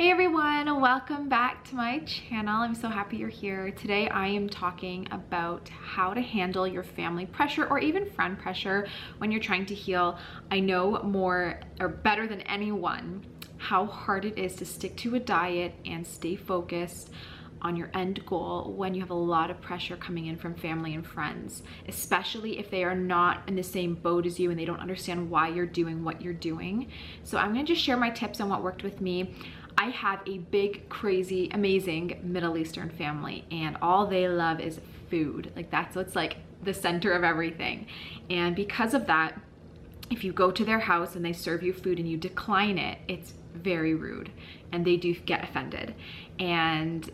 Hey everyone, welcome back to my channel. I'm so happy you're here. Today I am talking about how to handle your family pressure or even friend pressure when you're trying to heal. I know more or better than anyone how hard it is to stick to a diet and stay focused on your end goal when you have a lot of pressure coming in from family and friends, especially if they are not in the same boat as you and they don't understand why you're doing what you're doing. So I'm gonna just share my tips on what worked with me. I have a big, crazy, amazing Middle Eastern family, and all they love is food. Like that's what's like the center of everything. And because of that, if you go to their house and they serve you food and you decline it, it's very rude and they do get offended. And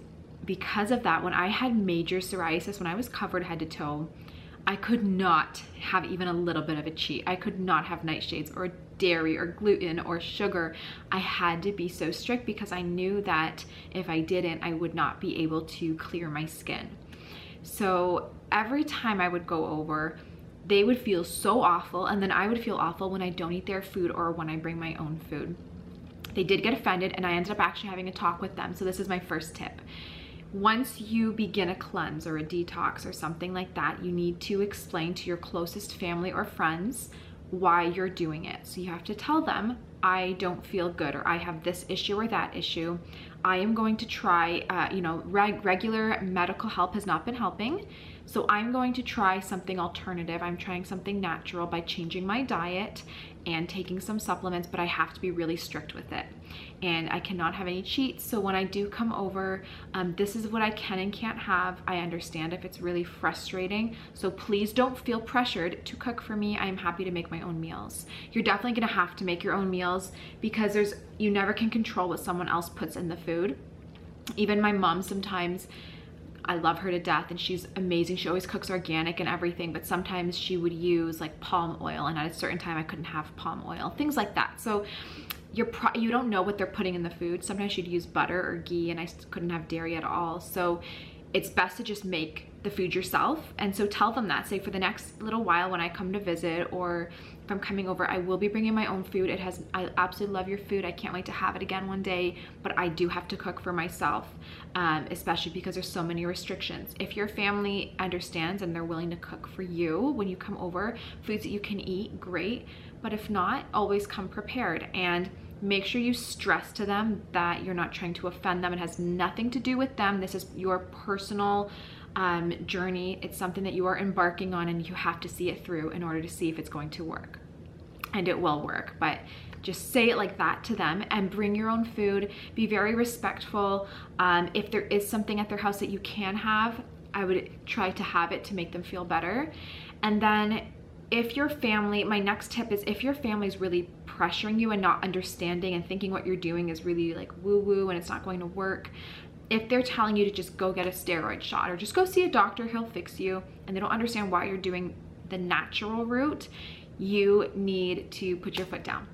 because of that, when I had major psoriasis, when I was covered head to toe, I could not have even a little bit of a cheat. I could not have nightshades or dairy or gluten or sugar. I had to be so strict because I knew that if I didn't, I would not be able to clear my skin. So every time I would go over, they would feel so awful, and then I would feel awful when I don't eat their food or when I bring my own food. They did get offended, and I ended up actually having a talk with them. So this is my first tip. Once you begin a cleanse or a detox or something like that, you need to explain to your closest family or friends why you're doing it. So you have to tell them, I don't feel good, or I have this issue or that issue. I am going to try, regular medical help has not been helping. So I'm going to try something alternative. I'm trying something natural by changing my diet and taking some supplements, but I have to be really strict with it. And I cannot have any cheats. So when I do come over, this is what I can and can't have. I understand if it's really frustrating. So please don't feel pressured to cook for me. I am happy to make my own meals. You're definitely gonna have to make your own meals because you never can control what someone else puts in the food. Even my mom sometimes, I love her to death and she's amazing. She always cooks organic and everything, but sometimes she would use like palm oil, and at a certain time I couldn't have palm oil, things like that. So you don't know what they're putting in the food. Sometimes she'd use butter or ghee and I couldn't have dairy at all. So it's best to just make the food yourself. And so tell them that. Say for the next little while when I come to visit, or if I'm coming over, I will be bringing my own food. I absolutely love your food. I can't wait to have it again one day, but I do have to cook for myself, especially because there's so many restrictions. If your family understands and they're willing to cook for you when you come over, foods that you can eat, great. But if not, always come prepared, and make sure you stress to them that you're not trying to offend them. It has nothing to do with them. This is your personal journey. It's something that you are embarking on, and you have to see it through in order to see if it's going to work. And it will work, but just say it like that to them, and bring your own food. Be very respectful. If there is something at their house that you can have, I would try to have it to make them feel better. And then if your family, my next tip is, if your family is really pressuring you and not understanding and thinking what you're doing is really like woo-woo and it's not going to work, if they're telling you to just go get a steroid shot or just go see a doctor, he'll fix you, and they don't understand why you're doing the natural route, you need to put your foot down.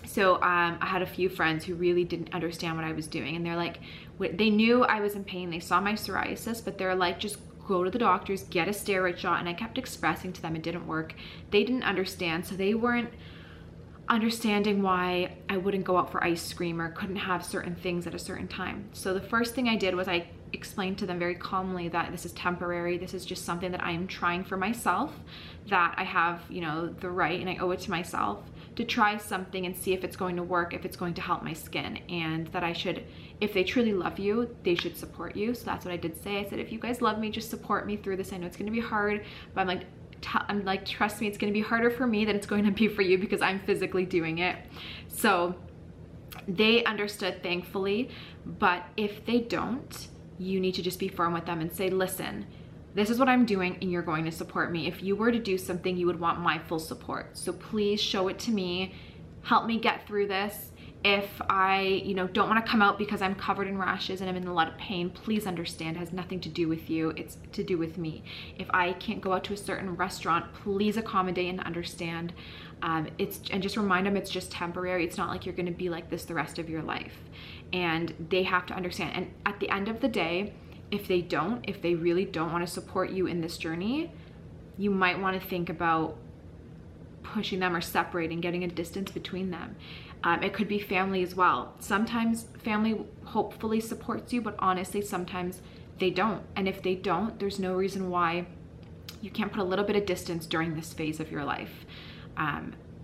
So I had a few friends who really didn't understand what I was doing, and they're like, they knew I was in pain, they saw my psoriasis, but they're like, just go to the doctors, get a steroid shot. And I kept expressing to them it didn't work. They didn't understand, so they weren't understanding why I wouldn't go out for ice cream or couldn't have certain things at a certain time. So the first thing I did was I explained to them very calmly that this is temporary. This is just something that I am trying for myself, that I have, the right, and I owe it to myself to try something and see if it's going to work, if it's going to help my skin, and that I should, if they truly love you, they should support you. So that's what I did say. I said, if you guys love me, just support me through this. I know it's going to be hard, but I'm like, trust me, it's going to be harder for me than it's going to be for you because I'm physically doing it. So they understood, thankfully. But if they don't, you need to just be firm with them and say, listen, this is what I'm doing and you're going to support me. If you were to do something, you would want my full support. So please show it to me. Help me get through this. If I, don't want to come out because I'm covered in rashes and I'm in a lot of pain, please understand, it has nothing to do with you. It's to do with me. If I can't go out to a certain restaurant, please accommodate and understand. And just remind them it's just temporary. It's not like you're going to be like this the rest of your life. And they have to understand. And at the end of the day, if they really don't want to support you in this journey, you might want to think about pushing them or separating, getting a distance between them. It could be family as well. Sometimes family hopefully supports you, but honestly, sometimes they don't. And if they don't, there's no reason why you can't put a little bit of distance during this phase of your life.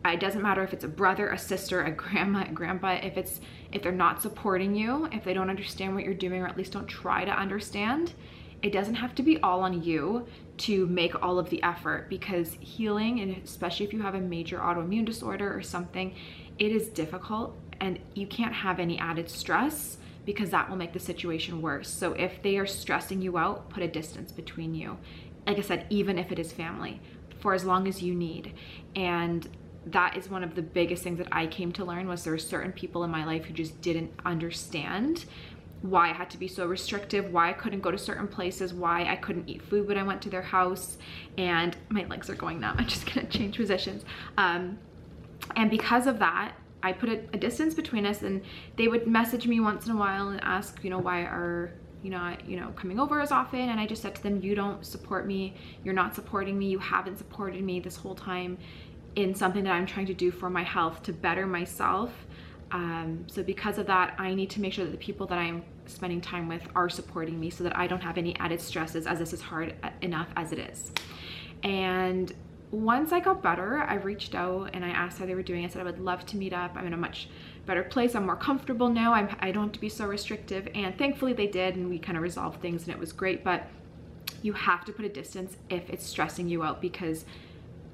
It doesn't matter if it's a brother, a sister, a grandma, a grandpa, if they're not supporting you, if they don't understand what you're doing, or at least don't try to understand, it doesn't have to be all on you to make all of the effort, because healing, and especially if you have a major autoimmune disorder or something, it is difficult, and you can't have any added stress because that will make the situation worse. So if they are stressing you out, put a distance between you. Like I said, even if it is family, for as long as you need. And that is one of the biggest things that I came to learn, was there were certain people in my life who just didn't understand why I had to be so restrictive, why I couldn't go to certain places, why I couldn't eat food when I went to their house. And my legs are going numb. I'm just gonna change positions. And because of that, I put a distance between us, and they would message me once in a while and ask, why are you not, coming over as often? And I just said to them, you don't support me. You're not supporting me. You haven't supported me this whole time in something that I'm trying to do for my health, to better myself. So because of that, I need to make sure that the people that I'm spending time with are supporting me, so that I don't have any added stresses, as this is hard enough as it is. And once I got better, I reached out and I asked how they were doing. I said I would love to meet up. I'm in a much better place. I'm more comfortable now. I don't have to be so restrictive. And thankfully they did, and we kind of resolved things, and it was great. But you have to put a distance if it's stressing you out, because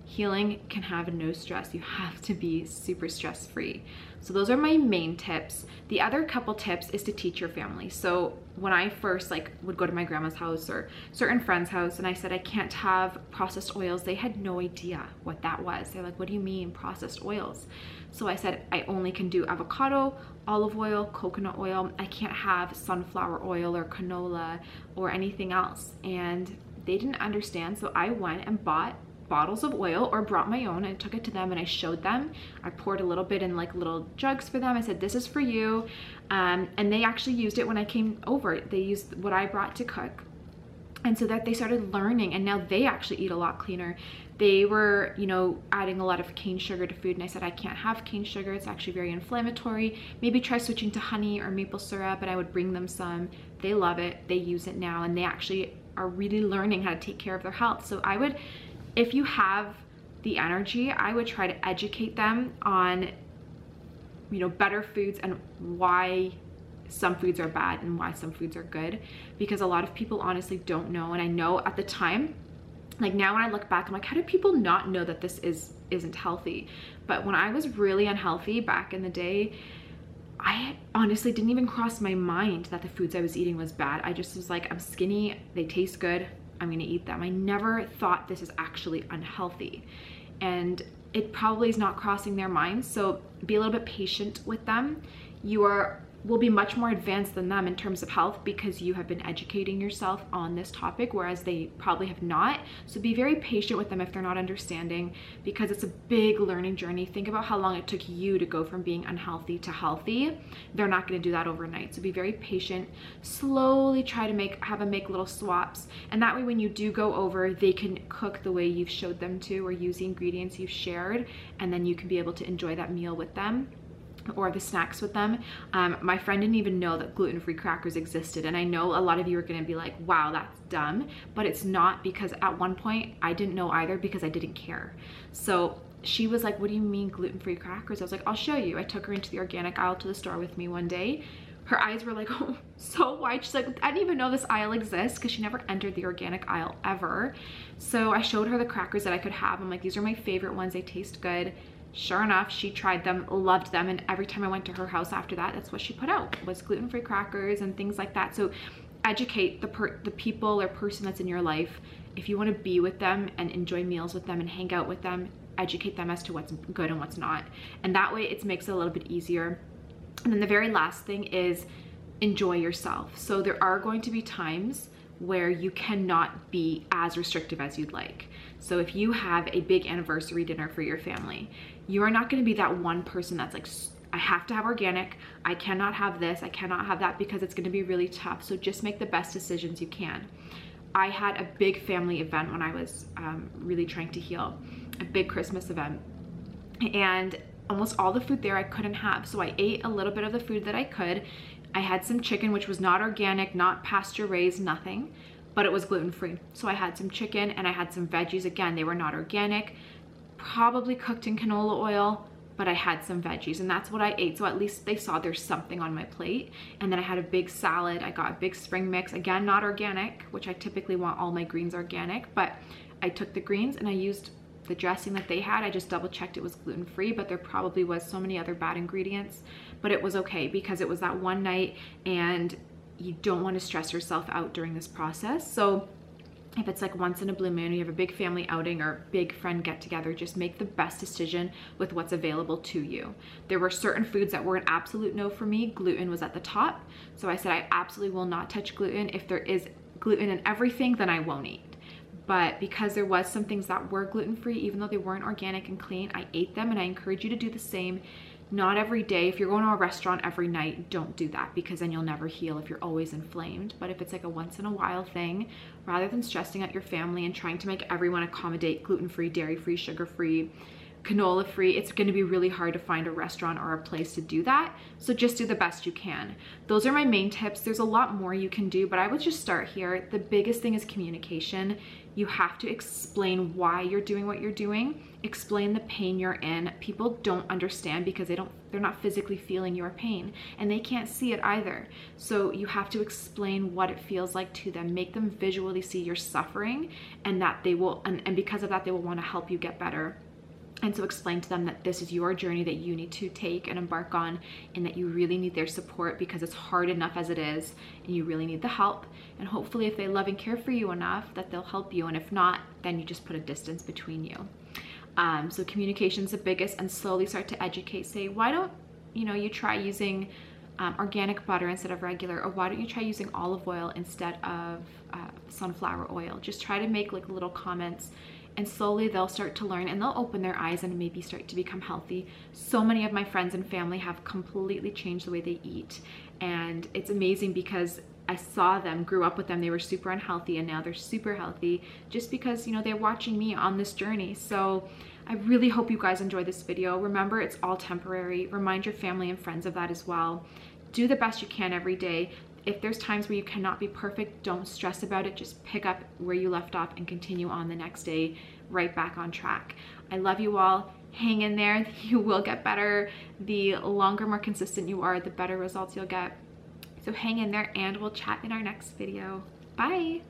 healing can have no stress. You have to be super stress-free. So those are my main tips. The other couple tips is to teach your family. So when I first would go to my grandma's house or certain friends' house, and I said I can't have processed oils, they had no idea what that was. They're like, what do you mean processed oils? So I said I only can do avocado, olive oil, coconut oil. I can't have sunflower oil or canola or anything else. And they didn't understand. So I went and bought bottles of oil, or brought my own, and took it to them, and I showed them. I poured a little bit in little jugs for them. I said, this is for you. And they actually used it when I came over. They used what I brought to cook. And so that they started learning, and now they actually eat a lot cleaner. They were, adding a lot of cane sugar to food, and I said, I can't have cane sugar. It's actually very inflammatory. Maybe try switching to honey or maple syrup, and I would bring them some. They love it. They use it now, and they actually are really learning how to take care of their health. So I would, if you have the energy, I would try to educate them on, better foods and why some foods are bad and why some foods are good, because a lot of people honestly don't know. And I know at the time, now when I look back, I'm like, how do people not know that this isn't healthy? But when I was really unhealthy back in the day, I honestly didn't even cross my mind that the foods I was eating was bad. I just was like, I'm skinny, they taste good, I'm gonna eat them. I never thought this is actually unhealthy. And it probably is not crossing their minds. So be a little bit patient with them. You will be much more advanced than them in terms of health, because you have been educating yourself on this topic, whereas they probably have not. So be very patient with them if they're not understanding, because it's a big learning journey. Think about how long it took you to go from being unhealthy to healthy. They're not going to do that overnight. So be very patient. Slowly try to have them make little swaps, and that way when you do go over, they can cook the way you've showed them to, or use the ingredients you've shared, and then you can be able to enjoy that meal with them, or the snacks with them. My friend didn't even know that gluten-free crackers existed. And I know a lot of you are gonna be like, wow, that's dumb, but it's not, because at one point I didn't know either, because I didn't care. So she was like, what do you mean gluten-free crackers? I was like, I'll show you. I took her into the organic aisle to the store with me one day. Her eyes were like, oh, so wide. She's like, I didn't even know this aisle exists, because she never entered the organic aisle ever. So I showed her the crackers that I could have. I'm like, these are my favorite ones. They taste good. Sure enough, she tried them, loved them, and every time I went to her house after that, that's what she put out, was gluten-free crackers and things like that. So educate the people or person that's in your life. If you want to be with them and enjoy meals with them and hang out with them, educate them as to what's good and what's not. And that way it makes it a little bit easier. And then the very last thing is enjoy yourself. So there are going to be times where you cannot be as restrictive as you'd like. So if you have a big anniversary dinner for your family, you are not going to be that one person that's like, I have to have organic, I cannot have this, I cannot have that, because it's going to be really tough. So just make the best decisions you can. I had a big family event when I was really trying to heal, a big Christmas event. And almost all the food there I couldn't have. So I ate a little bit of the food that I could. I had some chicken, which was not organic, not pasture raised, nothing, but it was gluten-free. So I had some chicken and I had some veggies. Again, they were not organic, probably cooked in canola oil, but I had some veggies and that's what I ate. So at least they saw there's something on my plate. And then I had a big salad. I got a big spring mix, again, not organic, which I typically want all my greens organic, but I took the greens and I used the dressing that they had. I just double checked it was gluten-free, but there probably was so many other bad ingredients, but it was okay because it was that one night and you don't want to stress yourself out during this process. So if it's like once in a blue moon, you have a big family outing or big friend get together, just make the best decision with what's available to you. There were certain foods that were an absolute no for me. Gluten was at the top. So I said, I absolutely will not touch gluten. If there is gluten in everything, then I won't eat. But because there was some things that were gluten-free, even though they weren't organic and clean, I ate them, and I encourage you to do the same. Not every day. If you're going to a restaurant every night, don't do that because then you'll never heal if you're always inflamed. But if it's like a once in a while thing, rather than stressing out your family and trying to make everyone accommodate gluten-free, dairy-free, sugar-free, canola-free, it's going to be really hard to find a restaurant or a place to do that. So just do the best you can. Those are my main tips. There's a lot more you can do, but I would just start here. The biggest thing is communication. You have to explain why you're doing what you're doing. Explain the pain you're in. People don't understand because they're not physically feeling your pain and they can't see it either. So you have to explain what it feels like to them. Make them visually see your suffering, and that they will, and because of that, they will want to help you get better. And so explain to them that this is your journey that you need to take and embark on, and that you really need their support because it's hard enough as it is and you really need the help. And hopefully if they love and care for you enough, that they'll help you. And if not, then you just put a distance between you. So communication's the biggest, and slowly start to educate. Say, why don't you try using organic butter instead of regular, or why don't you try using olive oil instead of sunflower oil? Just try to make like little comments, and slowly they'll start to learn and they'll open their eyes and maybe start to become healthy. So many of my friends and family have completely changed the way they eat, and it's amazing because I saw them, grew up with them, they were super unhealthy and now they're super healthy just because, they're watching me on this journey. So I really hope you guys enjoy this video. Remember, it's all temporary. Remind your family and friends of that as well. Do the best you can every day. If there's times where you cannot be perfect, don't stress about it. Just pick up where you left off and continue on the next day, right back on track. I love you all. Hang in there. You will get better. The longer, more consistent you are, the better results you'll get. So hang in there, and we'll chat in our next video. Bye.